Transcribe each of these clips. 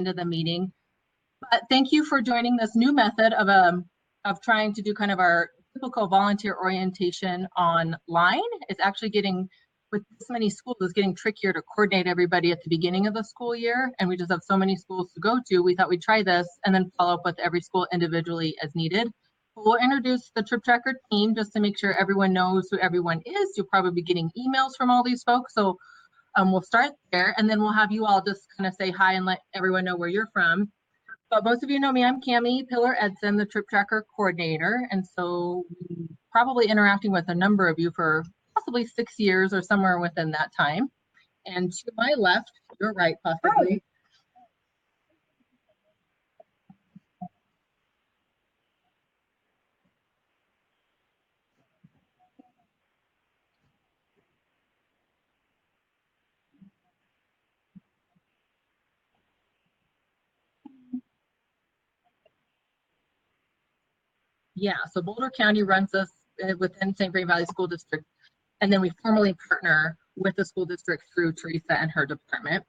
into the meeting. But thank you for joining this new method of trying to do kind of our typical volunteer orientation online. It's actually getting, with this many schools, it's getting trickier to coordinate everybody at the beginning of the school year, and we just have so many schools to go to. We thought we'd try this and then follow up with every school individually as needed. We'll introduce the Trip Tracker team just to make sure everyone knows who everyone is. You'll probably be getting emails from all these folks, so we'll start there, and then we'll have you all just kind of say hi and let everyone know where you're from. But most of you know me, I'm Cammie Pillar Edson, the Trip Tracker coordinator, and so probably interacting with a number of you for possibly 6 years or somewhere within that time. And to my left, your right possibly. Yeah, so Boulder County runs us within St. Vrain Valley School District, and then we formally partner with the school district through Teresa and her department.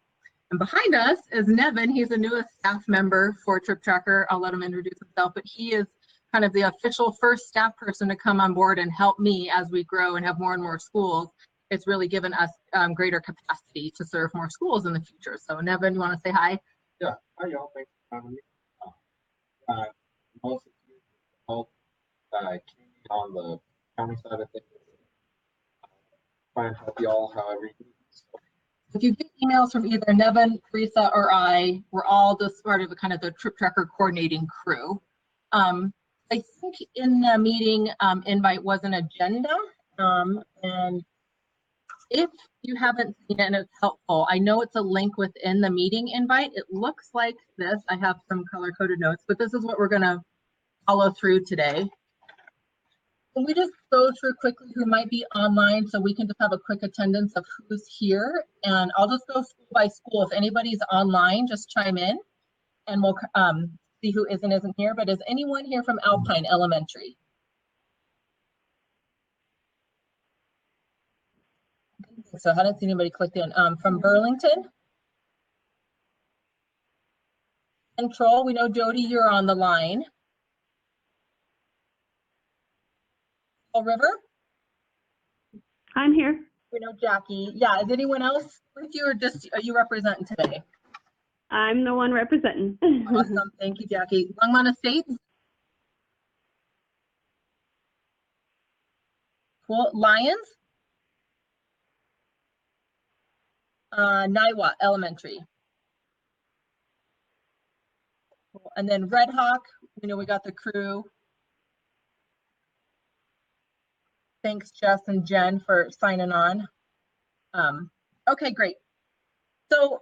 And behind us is Nevin. He's the newest staff member for Trip Tracker. I'll let him introduce himself, but he is kind of the official first staff person to come on board and help me as we grow and have more and more schools. It's really given us greater capacity to serve more schools in the future. So Nevin, you want to say hi? Yeah, hi y'all, thanks for having me. Most of you help on the county side of things. Try and help y'all however you need. So. If you get emails from either Nevin, Teresa, or I, we're all just part of kind of the Trip Tracker coordinating crew. I think in the meeting invite was an agenda, and if you haven't seen it and it's helpful, I know it's a link within the meeting invite. It looks like this. I have some color-coded notes, but this is what we're going to follow through today. Can we just go through quickly who might be online so we can just have a quick attendance of who's here? And I'll just go school by school. If anybody's online, just chime in and we'll see who isn't here. But is anyone here from Alpine Elementary? So I hadn't seen anybody clicked in. From Burlington? Central, we know Jody, you're on the line. Fall River? I'm here. We know Jackie. Yeah, is anyone else with you or just are you representing today? I'm the one representing. Awesome, thank you, Jackie. Longmont Estates? Cool. Lions? Niwot Elementary. Cool. And then Red Hawk, you know, we got the crew. Thanks, Jess and Jen, for signing on. Okay, great. So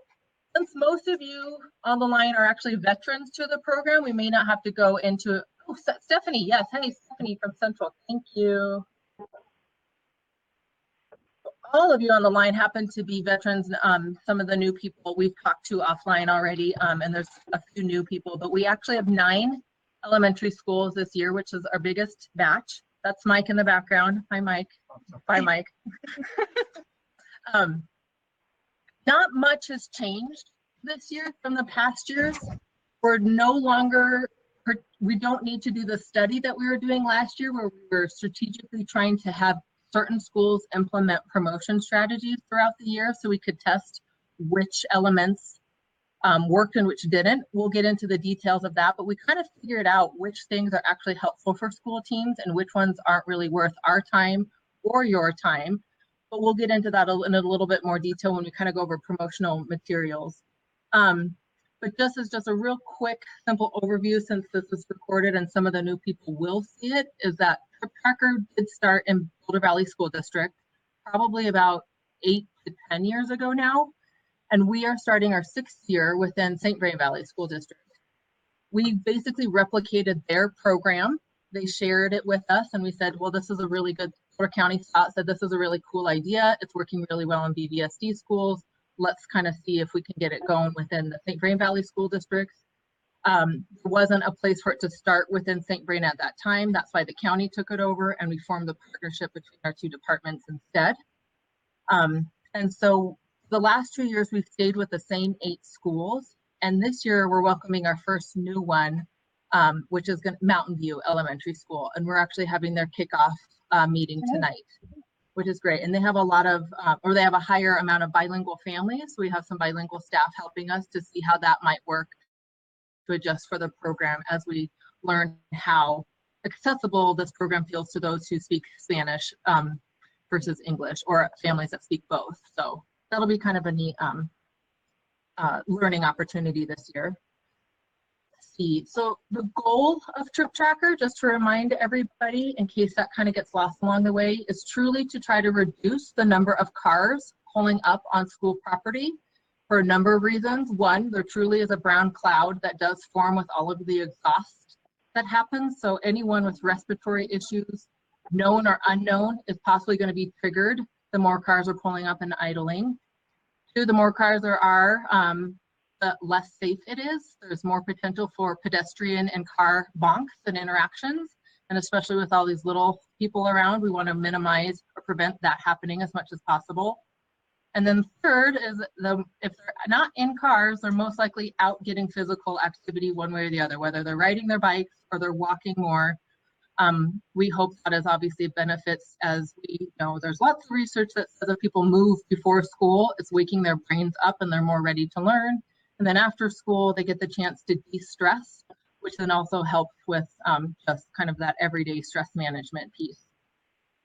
since most of you on the line are actually veterans to the program, we may not have to go into, oh, Stephanie, yes. Hey, Stephanie from Central, thank you. All of you on the line happen to be veterans. Some of the new people we've talked to offline already, and there's a few new people, but we actually have 9 elementary schools this year, which is our biggest batch. That's Mike in the background. Hi, Mike. Bye, Mike. Not much has changed this year from the past years. We're no longer, we don't need to do the study that we were doing last year where we were strategically trying to have certain schools implement promotion strategies throughout the year so we could test which elements worked and which didn't. We'll get into the details of that, but we kind of figured out which things are actually helpful for school teams and which ones aren't really worth our time or your time. But we'll get into that in a little bit more detail when we kind of go over promotional materials. But just as just a real quick, simple overview, since this is recorded and some of the new people will see it, is that Trip Tracker did start in Boulder Valley School District probably about 8 to 10 years ago now. And we are starting our 6th year within St. Vrain Valley School District. We basically replicated their program. They shared it with us and we said, well, this is a really good, Boulder County said this is a really cool idea. It's working really well in BVSD schools. Let's kind of see if we can get it going within the St. Vrain Valley School Districts. There wasn't a place for it to start within St. Vrain at that time. That's why the county took it over and we formed a partnership between our 2 departments instead. And so the last 2 years, we've stayed with the same 8 schools. And this year we're welcoming our first new one, which is Mountain View Elementary School. And we're actually having their kickoff meeting tonight, which is great. And they have a lot of, or they have a higher amount of bilingual families. So we have some bilingual staff helping us to see how that might work to adjust for the program as we learn how accessible this program feels to those who speak Spanish versus English, or families that speak both. So that'll be kind of a neat learning opportunity this year. Let's see, so the goal of Trip Tracker, just to remind everybody in case that kind of gets lost along the way, is truly to try to reduce the number of cars pulling up on school property for a number of reasons. One, there truly is a brown cloud that does form with all of the exhaust that happens. So anyone with respiratory issues, known or unknown, is possibly going to be triggered the more cars are pulling up and idling. Two, the more cars there are, the less safe it is. There's more potential for pedestrian and car bonks and interactions. And especially with all these little people around, we want to minimize or prevent that happening as much as possible. And then third is if they're not in cars, they're most likely out getting physical activity one way or the other, whether they're riding their bikes or they're walking more. We hope that is obviously benefits, as we know there's lots of research that says if people move before school, it's waking their brains up and they're more ready to learn. And then after school, they get the chance to de-stress, which then also helps with just kind of that everyday stress management piece.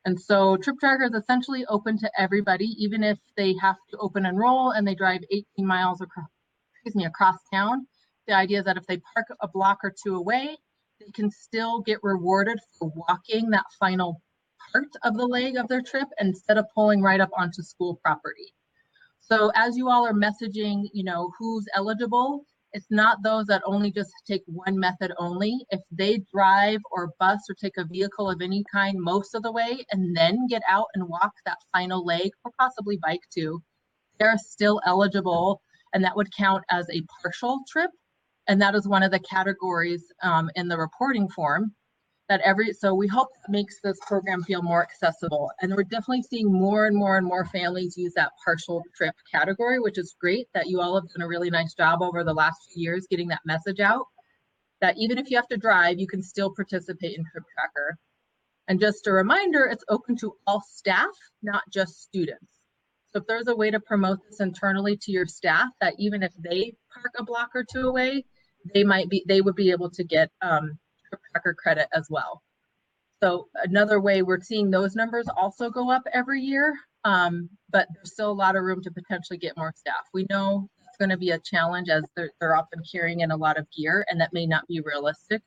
And so Trip Tracker is essentially open to everybody, even if they have to open enroll and they drive 18 miles across town. The idea is that if they park a block or two away, they can still get rewarded for walking that final part of the leg of their trip instead of pulling right up onto school property. So as you all are messaging, who's eligible, it's not those that only just take one method only. If they drive or bus or take a vehicle of any kind most of the way and then get out and walk that final leg, or possibly bike too, they're still eligible, and that would count as a partial trip. And that is one of the categories in the reporting form so we hope that makes this program feel more accessible. And we're definitely seeing more and more and more families use that partial trip category, which is great that you all have done a really nice job over the last few years getting that message out, that even if you have to drive, you can still participate in Trip Tracker. And just a reminder, it's open to all staff, not just students. So if there's a way to promote this internally to your staff, that even if they park a block or two away, they would be able to get Trip Tracker credit as well. So another way we're seeing those numbers also go up every year, but there's still a lot of room to potentially get more staff. We know it's going to be a challenge as they're often carrying in a lot of gear, and that may not be realistic.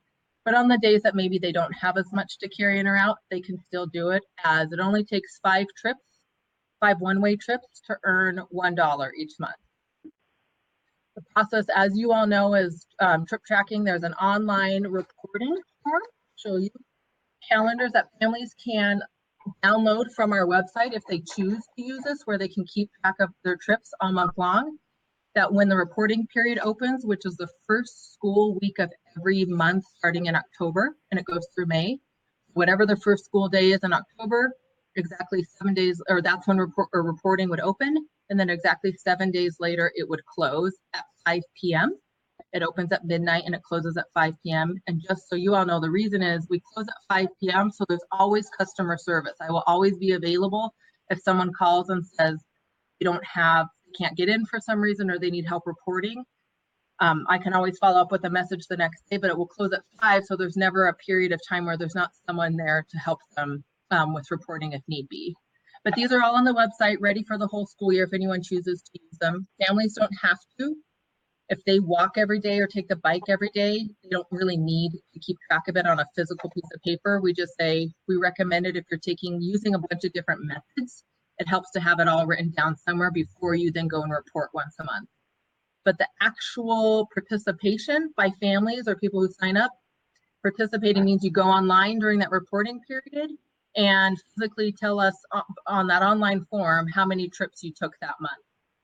But on the days that maybe they don't have as much to carry in or out, they can still do it, as it only takes 5 one-way trips to earn $1 each month. The process, as you all know, is trip tracking. There's an online reporting form, show you calendars that families can download from our website if they choose to use this, where they can keep track of their trips all month long. That when the reporting period opens, which is the first school week of every month starting in October, and it goes through May, whatever the first school day is in October, exactly 7 days, or that's when reporting would open. And then exactly 7 days later, it would close at 5 p.m. It opens at midnight and it closes at 5 p.m. And just so you all know, the reason is we close at 5 p.m. So there's always customer service. I will always be available if someone calls and says they can't get in for some reason, or they need help reporting. I can always follow up with a message the next day, but it will close at 5. So there's never a period of time where there's not someone there to help them with reporting if need be. But these are all on the website, ready for the whole school year if anyone chooses to use them. Families don't have to. If they walk every day or take the bike every day, they don't really need to keep track of it on a physical piece of paper. We just say we recommend it if you're using a bunch of different methods. It helps to have it all written down somewhere before you then go and report once a month. But the actual participation by families or people who sign up, participating means you go online during that reporting period and physically tell us on that online form how many trips you took that month.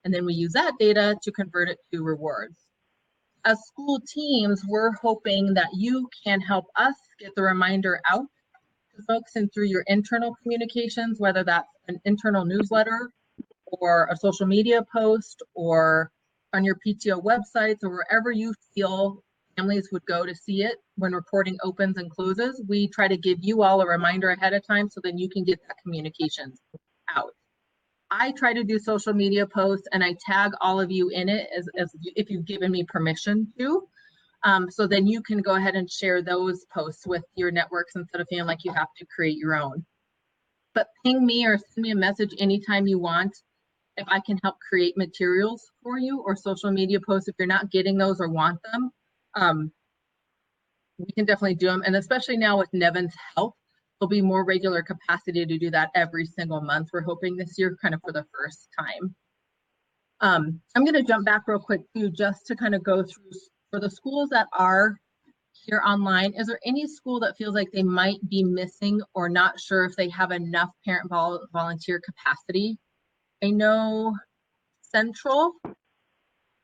And then we use that data to convert it to rewards. As school teams, we're hoping that you can help us get the reminder out to folks and through your internal communications, whether that's an internal newsletter or a social media post or on your PTO websites or wherever you feel families would go to see it when reporting opens and closes. We try to give you all a reminder ahead of time so then you can get that communication out. I try to do social media posts and I tag all of you in it as if you've given me permission to. So then you can go ahead and share those posts with your networks instead of feeling like you have to create your own. But ping me or send me a message anytime you want if I can help create materials for you or social media posts. If you're not getting those or want them, we can definitely do them. And especially now with Nevin's help, there'll be more regular capacity to do that every single month. We're hoping this year kind of for the first time. I'm going to jump back real quick too, just to kind of go through for the schools that are here online. Is there any school that feels like they might be missing or not sure if they have enough parent volunteer capacity? I know Central.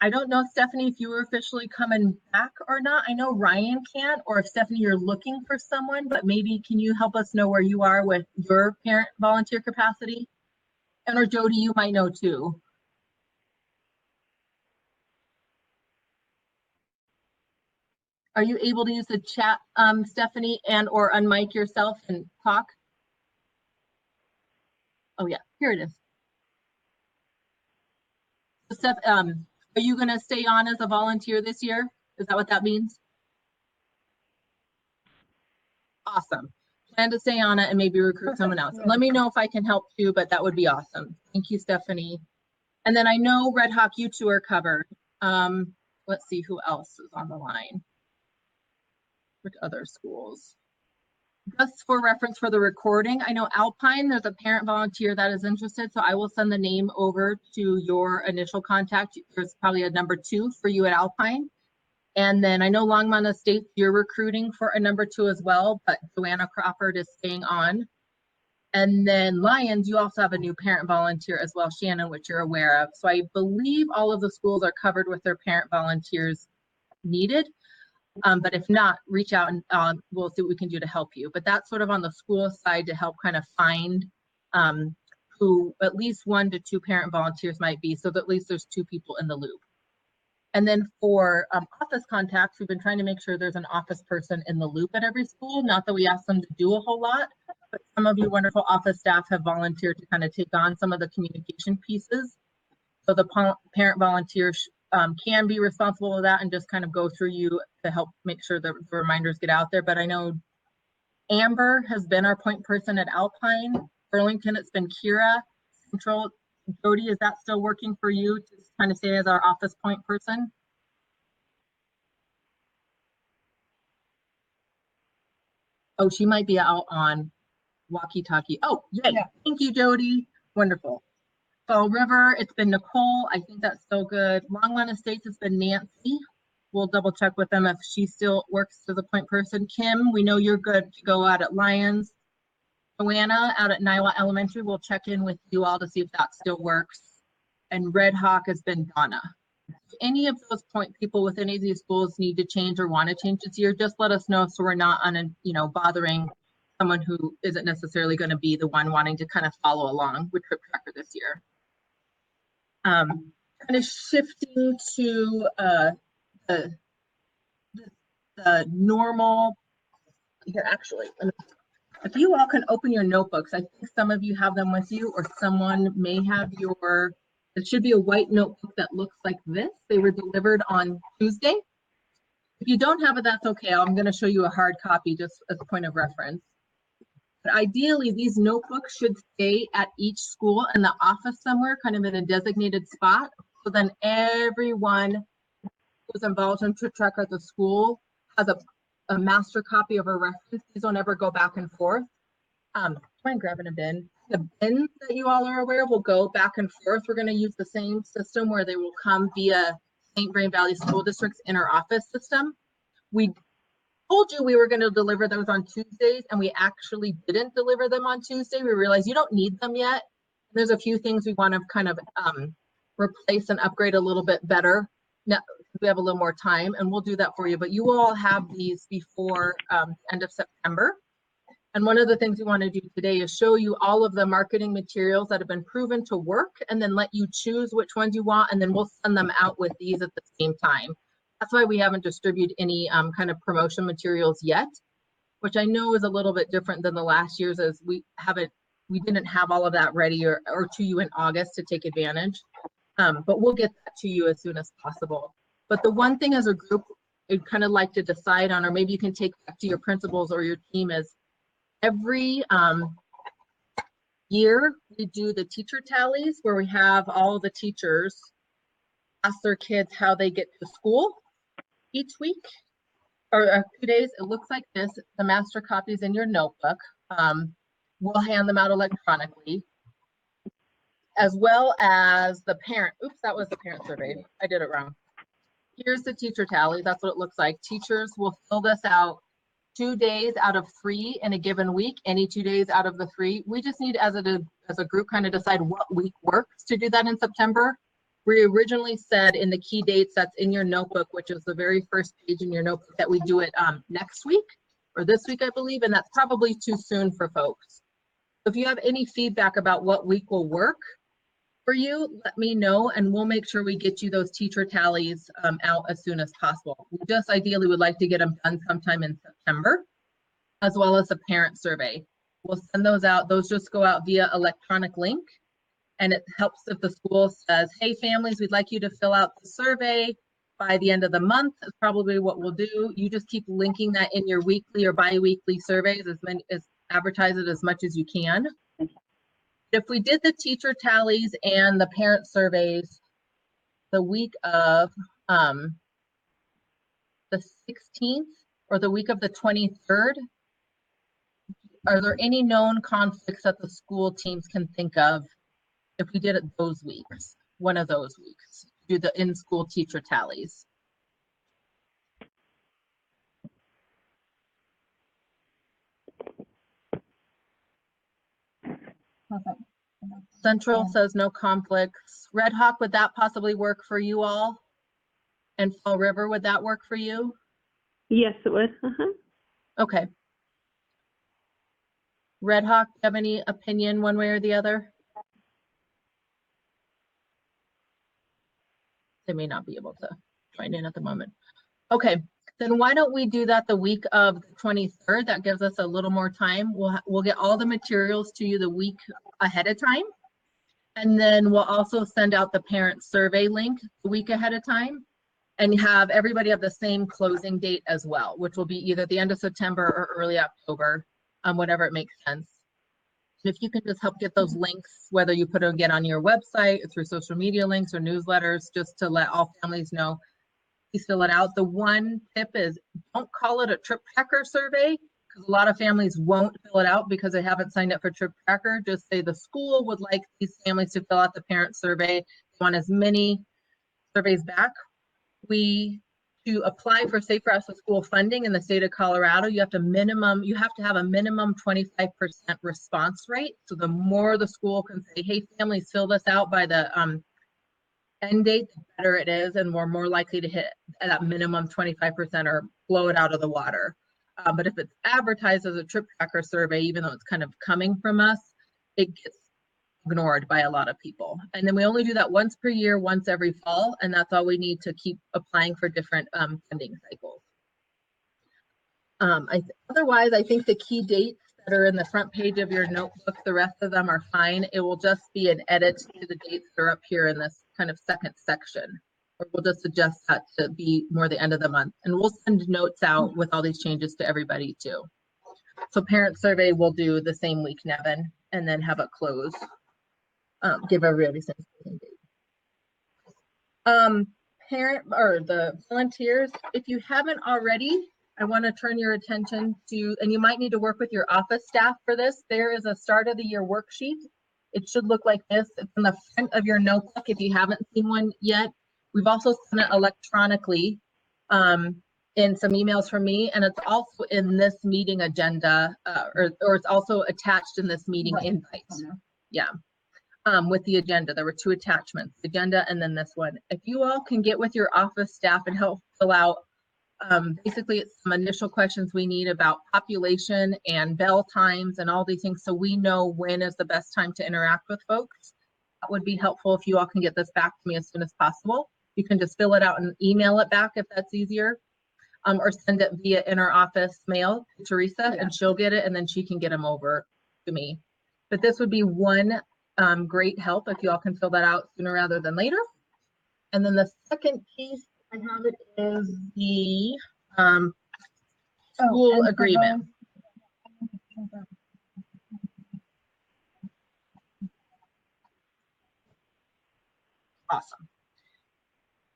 I don't know, Stephanie, if you were officially coming back or not. I know Ryan can't, or if Stephanie, you're looking for someone, but maybe can you help us know where you are with your parent volunteer capacity? And or Jody, you might know too. Are you able to use the chat, Stephanie, and or unmic yourself and talk? Oh yeah, here it is. So Steph, are you going to stay on as a volunteer this year? Is that what that means? Awesome. Plan to stay on it and maybe recruit someone else. Let me know if I can help too, but that would be awesome. Thank you, Stephanie. And then I know Red Hawk, you two are covered. Let's see who else is on the line. Which other schools? Just for reference for the recording, I know Alpine, there's a parent volunteer that is interested, so I will send the name over to your initial contact. There's probably a number 2 for you at Alpine. And then I know Longmont Estates, you're recruiting for a number 2 as well, but Joanna Crawford is staying on. And then Lions, you also have a new parent volunteer as well, Shannon, which you're aware of. So I believe all of the schools are covered with their parent volunteers needed. But if not, reach out and we'll see what we can do to help you. But that's sort of on the school side to help kind of find who at least 1 to 2 parent volunteers might be, so that at least there's 2 people in the loop. And then for office contacts, we've been trying to make sure there's an office person in the loop at every school. Not that we ask them to do a whole lot, but some of you wonderful office staff have volunteered to kind of take on some of the communication pieces. So the parent volunteers can be responsible for that and just kind of go through you to help make sure that the reminders get out there. But I know Amber has been our point person at Alpine. Burlington, it's been Kira. Central, Jody, is that still working for you to kind of stay as our office point person? Oh, she might be out on walkie-talkie. Oh, yay. Yeah. Thank you, Jody. Wonderful. Fall River, it's been Nicole. I think that's still good. Longmont Estates, it's been Nancy. We'll double check with them if she still works as a point person. Kim, we know you're good to go out at Lions. Joanna out at Niwa Elementary, we'll check in with you all to see if that still works. And Red Hawk has been Donna. If any of those point people with any of these schools need to change or want to change this year, just let us know so we're not on a, bothering someone who isn't necessarily going to be the one wanting to kind of follow along with Trip Tracker this year. Kind of shifting to the normal here, actually, if you all can open your notebooks, I think some of you have them with you, or someone may have your, it should be a white notebook that looks like this. They were delivered on Tuesday. If you don't have it, that's okay. I'm going to show you a hard copy just as a point of reference. But ideally, these notebooks should stay at each school in the office somewhere, kind of in a designated spot. So then everyone who's involved in Trip Tracker at the school has a master copy of a reference. These don't ever go back and forth. Try and grab in a bin. The bins that you all are aware of will go back and forth. We're going to use the same system where they will come via St. Vrain Valley School District's inner office system. We told you we were going to deliver those on Tuesdays, and we actually didn't deliver them on Tuesday. We realized you don't need them yet. There's a few things we want to kind of replace and upgrade a little bit better. Now we have a little more time, and we'll do that for you. But you will all have these before end of September. And one of the things we want to do today is show you all of the marketing materials that have been proven to work and then let you choose which ones you want, and then we'll send them out with these at the same time. That's why we haven't distributed any kind of promotion materials yet, which I know is a little bit different than the last year's, as we didn't have all of that ready or to you in August to take advantage. But we'll get that to you as soon as possible. But the one thing as a group I'd kind of like to decide on, or maybe you can take back to your principals or your team, is every year we do the teacher tallies, where we have all the teachers ask their kids how they get to school each week or 2 days. It looks like this. The master copies in your notebook. We'll hand them out electronically, as well as the parent. Oops, that was the parent survey. I did it wrong. Here's the teacher tally. That's what it looks like. Teachers will fill this out 2 days out of 3 in a given week, any 2 days out of the 3. We just need, as a group, kind of decide what week works to do that in September. We originally said in the key dates that's in your notebook, which is the very first page in your notebook, that we do it next week or this week, I believe, and that's probably too soon for folks. If you have any feedback about what week will work for you, let me know, and we'll make sure we get you those teacher tallies out as soon as possible. We just ideally would like to get them done sometime in September, as well as a parent survey. We'll send those out. Those just go out via electronic link, and it helps if the school says, hey, families, we'd like you to fill out the survey by the end of the month. Is probably what we'll do. You just keep linking that in your weekly or bi-weekly surveys, advertise it as much as you can. If we did the teacher tallies and the parent surveys the week of the 16th or the week of the 23rd, are there any known conflicts that the school teams can think of if we did it those weeks, one of those weeks, do the in-school teacher tallies? Perfect. Central says no conflicts. Red Hawk, would that possibly work for you all? And Fall River, would that work for you? Yes, it would. Okay. Red Hawk, do you have any opinion one way or the other? They may not be able to join in at the moment. Okay, then why don't we do that the week of the 23rd? That gives us a little more time. We'll get all the materials to you the week ahead of time. And then we'll also send out the parent survey link the week ahead of time and have everybody have the same closing date as well, which will be either the end of September or early October, whatever it makes sense. If you can just help get those links, whether you put them again on your website or through social media links or newsletters, just to let all families know, please fill it out. The one tip is don't call it a trip tracker survey, because a lot of families won't fill it out because they haven't signed up for trip tracker. Just say the school would like these families to fill out the parent survey. They want as many surveys back. To apply for Safe Routes to School funding in the state of Colorado, you have to have a minimum 25% response rate. So the more the school can say, hey, families, fill this out by the end date, the better it is, and we're more likely to hit that minimum 25% or blow it out of the water. But if it's advertised as a trip tracker survey, even though it's kind of coming from us, it gets ignored by a lot of people. And then we only do that once per year, once every fall, and that's all we need to keep applying for different funding cycles. Otherwise, I think the key dates that are in the front page of your notebook, the rest of them are fine. It will just be an edit to the dates that are up here in this kind of second section, or we'll just adjust that to be more the end of the month. And we'll send notes out with all these changes to everybody too. So parent survey will do the same week, Nevin, and then have it close. Give everybody some date. Parent or the volunteers, if you haven't already, I want to turn your attention to, and you might need to work with your office staff for this. There is a start of the year worksheet. It should look like this. It's in the front of your notebook if you haven't seen one yet. We've also sent it electronically in some emails from me, and it's also in this meeting agenda, or it's also attached in this meeting invite. Yeah. With the agenda, there were 2 attachments, the agenda and then this one. If you all can get with your office staff and help fill out Basically, it's some initial questions we need about population and bell times and all these things, so we know when is the best time to interact with folks. That would be helpful if you all can get this back to me as soon as possible. You can just fill it out and email it back if that's easier, or send it via inter-office mail to Teresa, and she'll get it, and then she can get them over to me. But this would be one great help if you all can fill that out sooner rather than later. And then the second piece I have it is the school agreement. Awesome.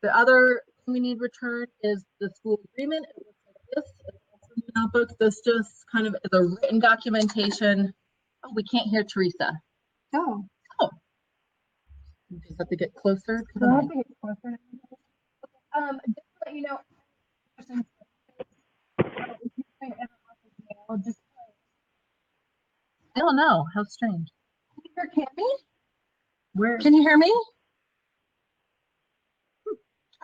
The other thing we need returned is the school agreement. It looks like this. It's also in the notebooks. This just kind of is a written documentation. Oh, we can't hear Teresa. Oh. Oh. You just have to get closer to the So I have mic. to get closer. Just to let you know, just I don't know. How strange. hear Cammy? Where? Can you hear me?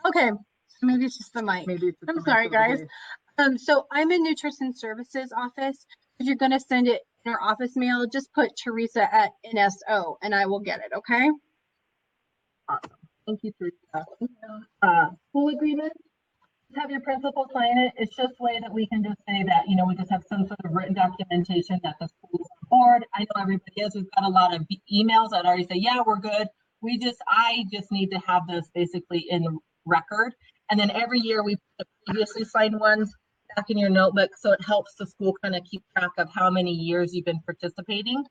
Okay, so maybe it's just the mic. Maybe it's I'm the sorry, rest of the guys. day. So I'm in Nutrition Services office. If you're gonna send it in our office mail, just put Teresa at NSO and I will get it, okay? Awesome. Thank you, Teresa. School agreement. Just have your principal sign it. It's just a way that we can just say that, we just have some sort of written documentation that the school's on board. I know everybody is. We've got a lot of emails that already say, yeah, we're good. I just need to have this basically in record. And then every year we put the previously signed ones back in your notebook. So it helps the school kind of keep track of how many years you've been participating.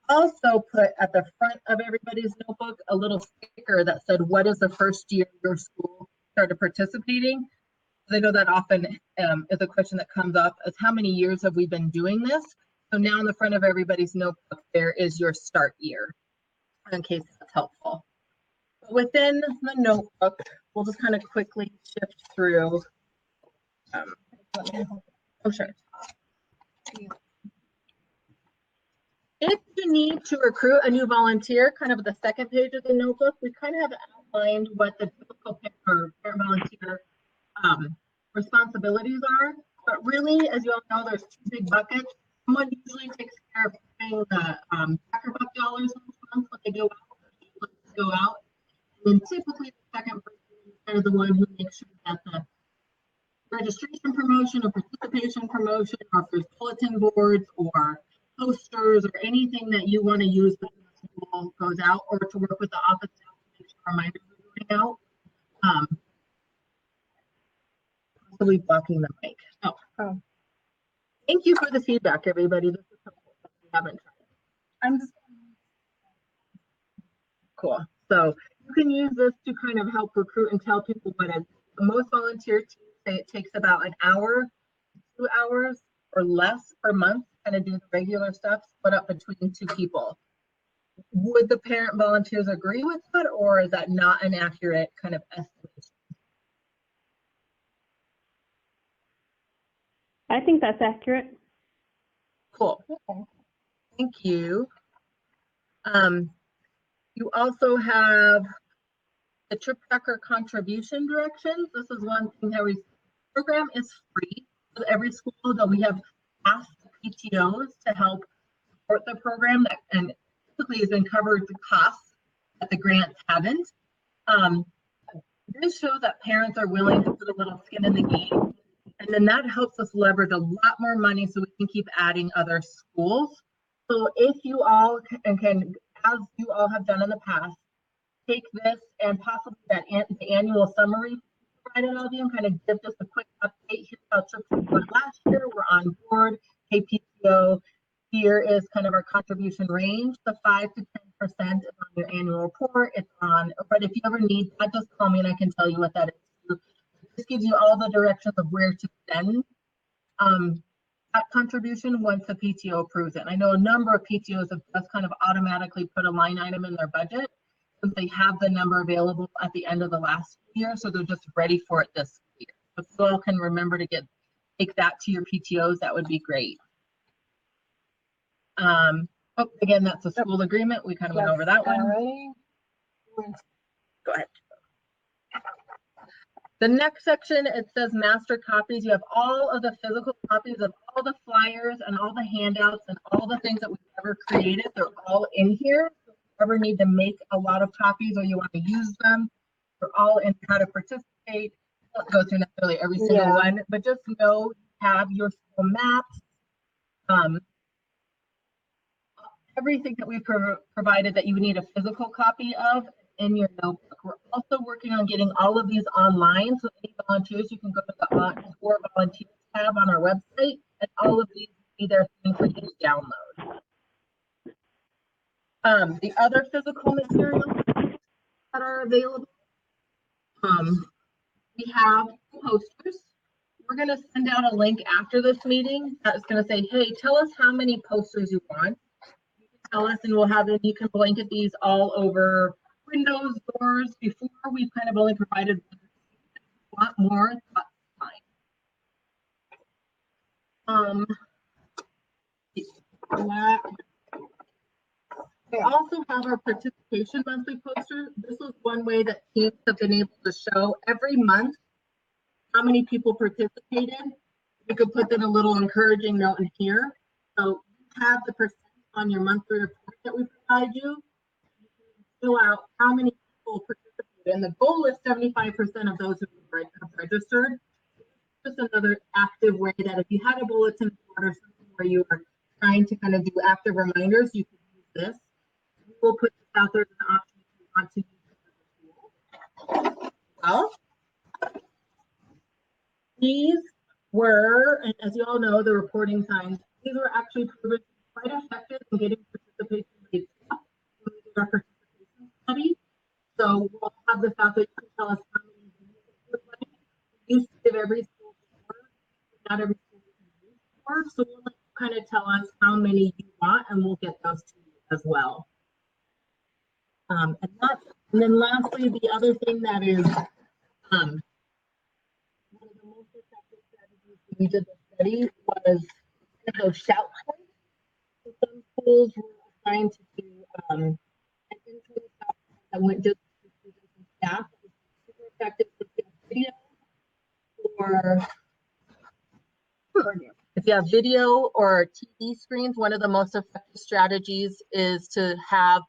Also put at the front of everybody's notebook a little sticker that said, what is the first year your school started participating? I know that often is a question that comes up, is how many years have we been doing this? So now in the front of everybody's notebook, there is your start year, in case that's helpful. Within the notebook, we'll just kind of quickly shift through. Oh, sure. If you need to recruit a new volunteer, kind of the second page of the notebook, we kind of have outlined what the typical parent volunteer responsibilities are. But really, as you all know, there's two big buckets. Someone usually takes care of paying the Tracker Buck dollars each month when they go out. And then typically the second person is the one who makes sure that the registration promotion or participation promotion, or if there's bulletin boards or posters or anything that you want to use when the school goes out, or to work with the office staff to make sure reminders are going out. Possibly blocking the mic. Oh. Thank you for the feedback, everybody. This is helpful if you haven't tried. I'm just cool. So you can use this to kind of help recruit and tell people what most volunteer teams say it takes about an hour, 2 hours or less per month kind of do the regular stuff, split up between two people. Would the parent volunteers agree with that, or is that not an accurate kind of estimation? I think that's accurate. Cool. Okay. Thank you. You also have the trip tracker contribution directions. This is one thing that program is free. With every school, though, we have asked PTOs to help support the program that and typically has been covered the costs that the grants haven't. This shows that parents are willing to put a little skin in the game, and then that helps us leverage a lot more money so we can keep adding other schools. So if you all can, as you all have done in the past, take this and possibly the annual summary provided all of you and kind of give just a quick update. Here's how trips went last year. We're on board. Hey, PTO, here is kind of our contribution range. The 5 to 10% is on your annual report. It's on, but if you ever need that, just call me and I can tell you what that is. This gives you all the directions of where to send that contribution once the PTO approves it. And I know a number of PTOs have just kind of automatically put a line item in their budget since they have the number available at the end of the last year, so they're just ready for it this year. If you all can remember to take that to your PTOs, that would be great. Again, that's a school agreement. We kind of went over that one. Already. Go ahead. The next section, it says master copies. You have all of the physical copies of all the flyers and all the handouts and all the things that we've ever created. They're all in here. So if you ever need to make a lot of copies or you want to use them, they're all in how to participate. Don't go through necessarily every single one, but just know you have your school maps. Everything that we provided that you would need a physical copy of in your notebook. We're also working on getting all of these online. So any volunteers, you can go to the For Volunteers tab on our website, and all of these will be there for you to download. The other physical materials that are available, we have posters. We're going to send out a link after this meeting that's going to say, hey, tell us how many posters you want. You can tell us and we'll have it. You can blanket these all over windows, doors. Before, we've kind of only provided a lot more. That's fine. We also have our participation monthly poster. This was one way that teams have been able to show every month how many people participated. You could put in a little encouraging note in here. So you have the percent on your monthly report that we provide you. You can fill out how many people participated. And the goal is 75% of those who have registered. Just another active way that if you had a bulletin board or something where you are trying to kind of do active reminders, you could use this. We will put this out there as an option if you want to use it as a tool. Well, these were, and as you all know, the reporting signs, these were actually proven to be quite effective in getting participation rates up when we did our participation study. So we'll have this out there. You can tell us how many you like. We used to give every school before, not every school can use before. So we'll let you kind of tell us how many you want, and we'll get those to you as well. And then lastly, the other thing that is one of the most effective strategies when we did the study was those shout points. So some schools were assigned to do an internal shout point that went just to students and staff. It was super effective if you have video if you have video or TV screens. One of the most effective strategies is to have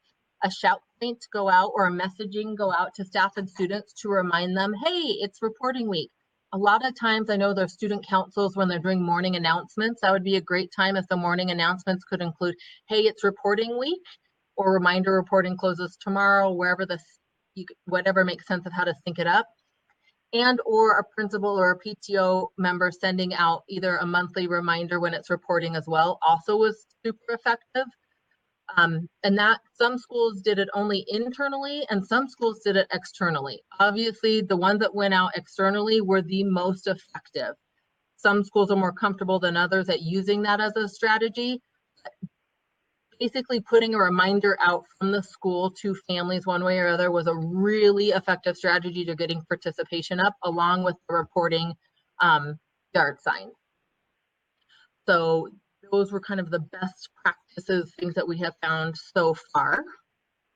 a shout point to go out or a messaging go out to staff and students to remind them, hey, it's reporting week. A lot of times I know there's student councils when they're doing morning announcements. That would be a great time if the morning announcements could include, hey, it's reporting week, or reminder reporting closes tomorrow, wherever whatever makes sense of how to sync it up. And or a principal or a PTO member sending out either a monthly reminder when it's reporting as well also was super effective. And that some schools did it only internally and some schools did it externally. Obviously, the ones that went out externally were the most effective. Some schools are more comfortable than others at using that as a strategy. Basically, putting a reminder out from the school to families one way or other was a really effective strategy to getting participation up, along with the reporting yard signs. So those were kind of the best practices, things that we have found so far.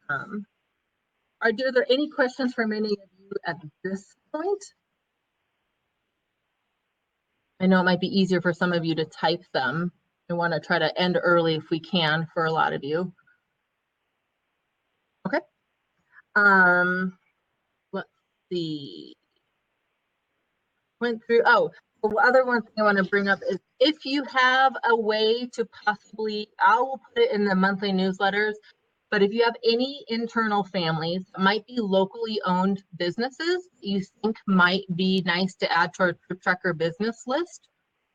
Are there any questions from any of you at this point? I know it might be easier for some of you to type them. I want to try to end early if we can for a lot of you. Okay. Let's see. Went through, oh, the other one thing I want to bring up is if you have a way to possibly, I will put it in the monthly newsletters, but if you have any internal families, might be locally owned businesses you think might be nice to add to our Trip Tracker business list,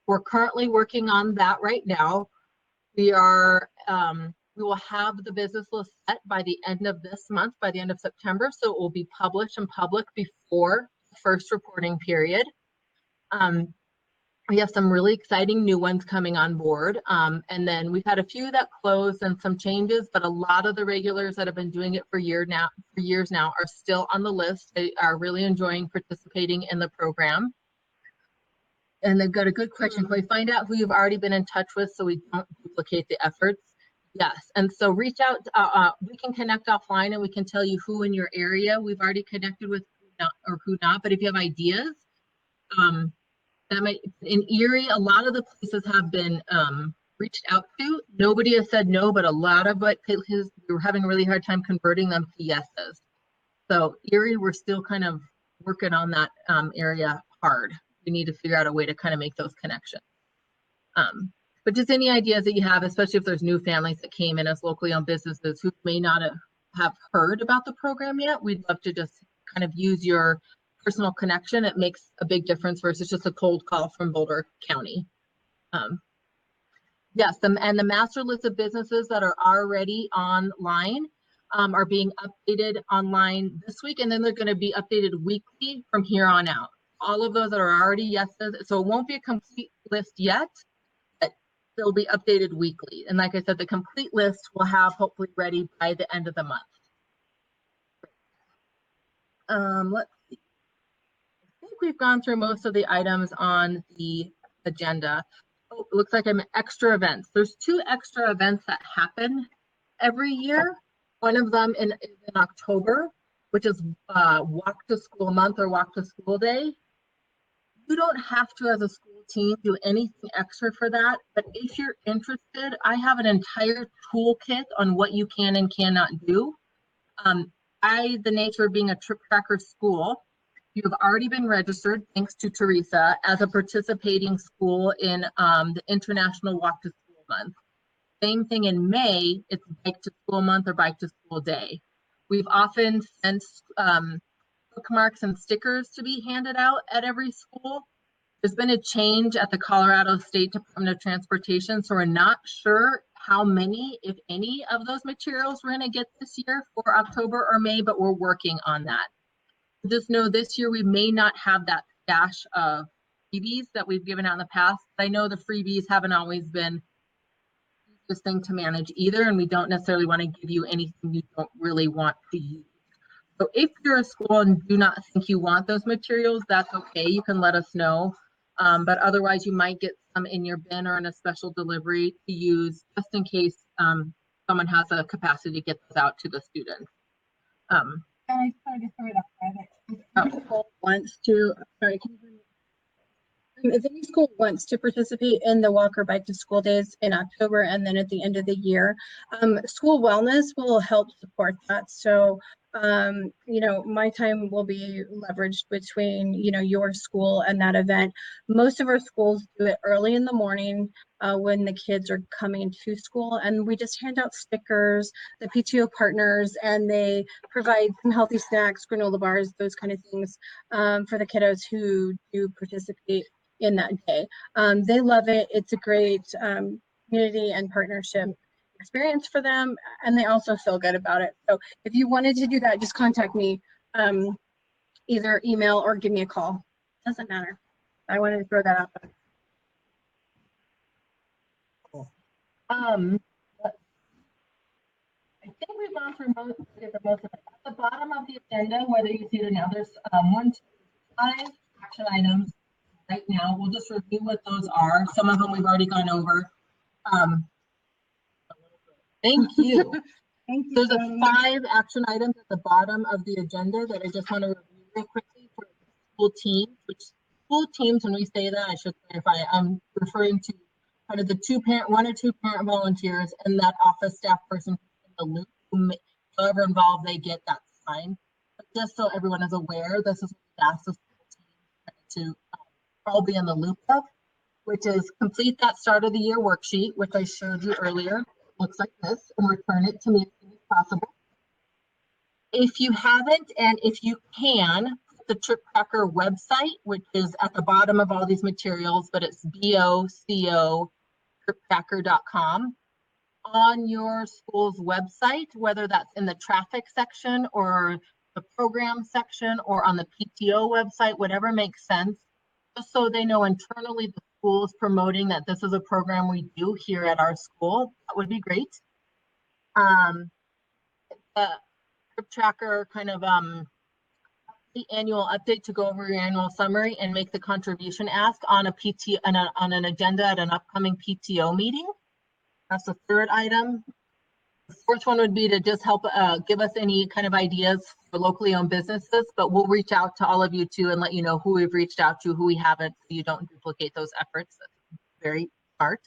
we're currently working on that right now. We will have the business list set by the end of this month, by the end of September, so it will be published in public before the first reporting period. We have some really exciting new ones coming on board. And then we've had a few that closed and some changes, but a lot of the regulars that have been doing it for years now are still on the list. They are really enjoying participating in the program. And they've got a good question. Can we find out who you've already been in touch with so we don't duplicate the efforts? Yes. And so reach out. We can connect offline and we can tell you who in your area we've already connected with not, or who not, but if you have ideas, that might, in Erie, a lot of the places have been reached out to. Nobody has said no, but a lot of what we were having a really hard time converting them to yeses. So Erie, we're still kind of working on that area hard. We need to figure out a way to kind of make those connections. But just any ideas that you have, especially if there's new families that came in as locally owned businesses who may not have heard about the program yet, we'd love to just kind of use your personal connection. It makes a big difference versus just a cold call from Boulder County. Yes, and the master list of businesses that are already online are being updated online this week, and then they're going to be updated weekly from here on out. All of those that are already yeses, so it won't be a complete list yet, but they'll be updated weekly. And like I said, the complete list will have hopefully ready by the end of the month. Let's see. I think we've gone through most of the items on the agenda. Oh, it looks like I'm extra events. There's 2 extra events that happen every year. One of them is in October, which is Walk to School Month or Walk to School Day. You don't have to, as a school team, do anything extra for that. But if you're interested, I have an entire toolkit on what you can and cannot do. The nature of being a trip tracker school, you have already been registered, thanks to Teresa, as a participating school in the International Walk to School Month. Same thing in May, it's Bike to School Month or Bike to School Day. We've often sent bookmarks and stickers to be handed out at every school. There's been a change at the Colorado State Department of Transportation, so we're not sure how many, if any, of those materials we're going to get this year for October or May, but we're working on that. Just know this year we may not have that stash of freebies that we've given out in the past. I know the freebies haven't always been the easiest thing to manage either, and we don't necessarily want to give you anything you don't really want to use. So if you're a school and do not think you want those materials, that's okay. You can let us know. But otherwise, you might get some in your bin or in a special delivery to use just in case someone has a capacity to get those out to the students. I started to throw it up there. If any school wants to, sorry, can you hear me? If any school wants to participate in the Walk or Bike to School Days in October and then at the end of the year, school wellness will help support that. So, my time will be leveraged between, your school and that event. Most of our schools do it early in the morning when the kids are coming to school, and we just hand out stickers, the PTO partners, and they provide some healthy snacks, granola bars, those kind of things for the kiddos who do participate in that day. They love it. It's a great community and partnership experience for them, and they also feel good about it. So if you wanted to do that, just contact me, either email or give me a call. Doesn't matter. I wanted to throw that out there. Cool. I think we've gone through most of it. At the bottom of the agenda, whether you see it now, there's 5 action items right now. We'll just review what those are. Some of them we've already gone over. Thank you. Thank you. There's 5 action items at the bottom of the agenda that I just want to review real quickly for school teams. Which school teams, when we say that, I should clarify, I'm referring to kind of the 1 or 2 parent volunteers and that office staff person in the loop, however involved they get, that's fine. But just so everyone is aware, this is what we ask the school team to all be in the loop of, which is complete that start of the year worksheet, which I showed you earlier. Looks like this, and return it to me as soon as possible. If you haven't, and if you can, the Trip Tracker website, which is at the bottom of all these materials, but it's boco.triptracker.com. On your school's website, whether that's in the traffic section or the program section or on the PTO website, whatever makes sense, just so they know internally the school is promoting that this is a program we do here at our school. That would be great. The Trip Tracker kind of the annual update to go over your annual summary and make the contribution ask on a PT on an agenda at an upcoming PTO meeting. That's the 3rd item. The fourth one would be to just help give us any kind of ideas for locally owned businesses, but we'll reach out to all of you too and let you know who we've reached out to, who we haven't, so you don't duplicate those efforts. That's very smart.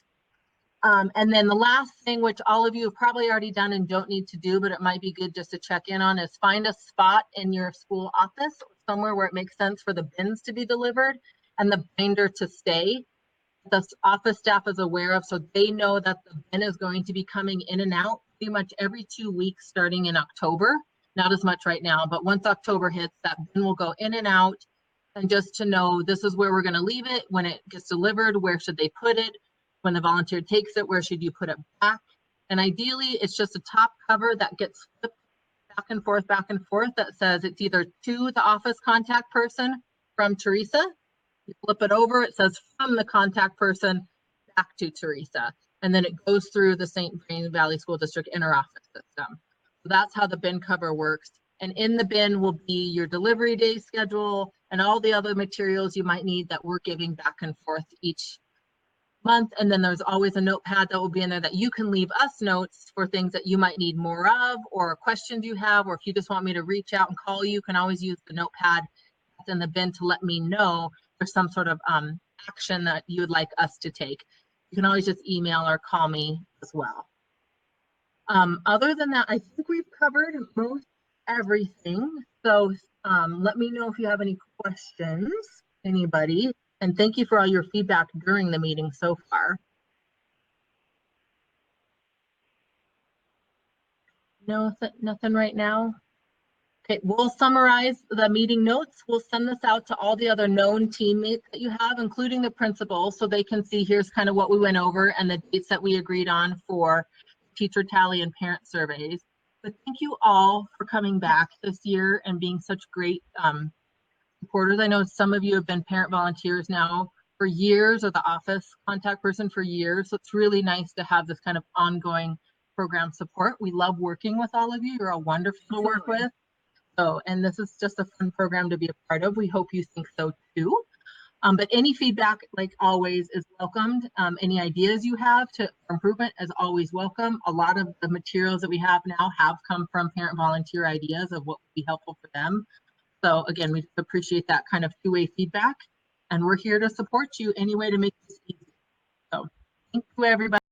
And then the last thing, which all of you have probably already done and don't need to do, but it might be good just to check in on, is find a spot in your school office or somewhere where it makes sense for the bins to be delivered and the binder to stay. The office staff is aware of, so they know that the bin is going to be coming in and out pretty much every 2 weeks starting in October. Not as much right now, but once October hits, that bin will go in and out. And just to know, this is where we're going to leave it. When it gets delivered, where should they put it? When the volunteer takes it, where should you put it back? And ideally, it's just a top cover that gets flipped back and forth that says it's either to the office contact person from Teresa. You flip it over, it says from the contact person back to Teresa. And then it goes through the St. Vrain Valley School District interoffice system. So that's how the bin cover works. And in the bin will be your delivery day schedule and all the other materials you might need that we're giving back and forth each month. And then there's always a notepad that will be in there that you can leave us notes for things that you might need more of, or questions you have, or if you just want me to reach out and call you, you can always use the notepad that's in the bin to let me know there's some sort of action that you would like us to take. You can always just email or call me as well. Other than that, I think we've covered most everything. So let me know if you have any questions, anybody. And thank you for all your feedback during the meeting so far. No, nothing right now. Okay, we'll summarize the meeting notes. We'll send this out to all the other known teammates that you have, including the principal, so they can see here's kind of what we went over and the dates that we agreed on for teacher tally and parent surveys. But thank you all for coming back this year and being such great supporters. I know some of you have been parent volunteers now for years, or the office contact person for years. So it's really nice to have this kind of ongoing program support. We love working with all of you. You're all wonderful to work with. So, and this is just a fun program to be a part of. We hope you think so too. But any feedback, like always, is welcomed. Any ideas you have to improvement is always welcome. A lot of the materials that we have now have come from parent volunteer ideas of what would be helpful for them. So again, we appreciate that kind of two-way feedback, and we're here to support you any way to make this easy. So thank you, everybody.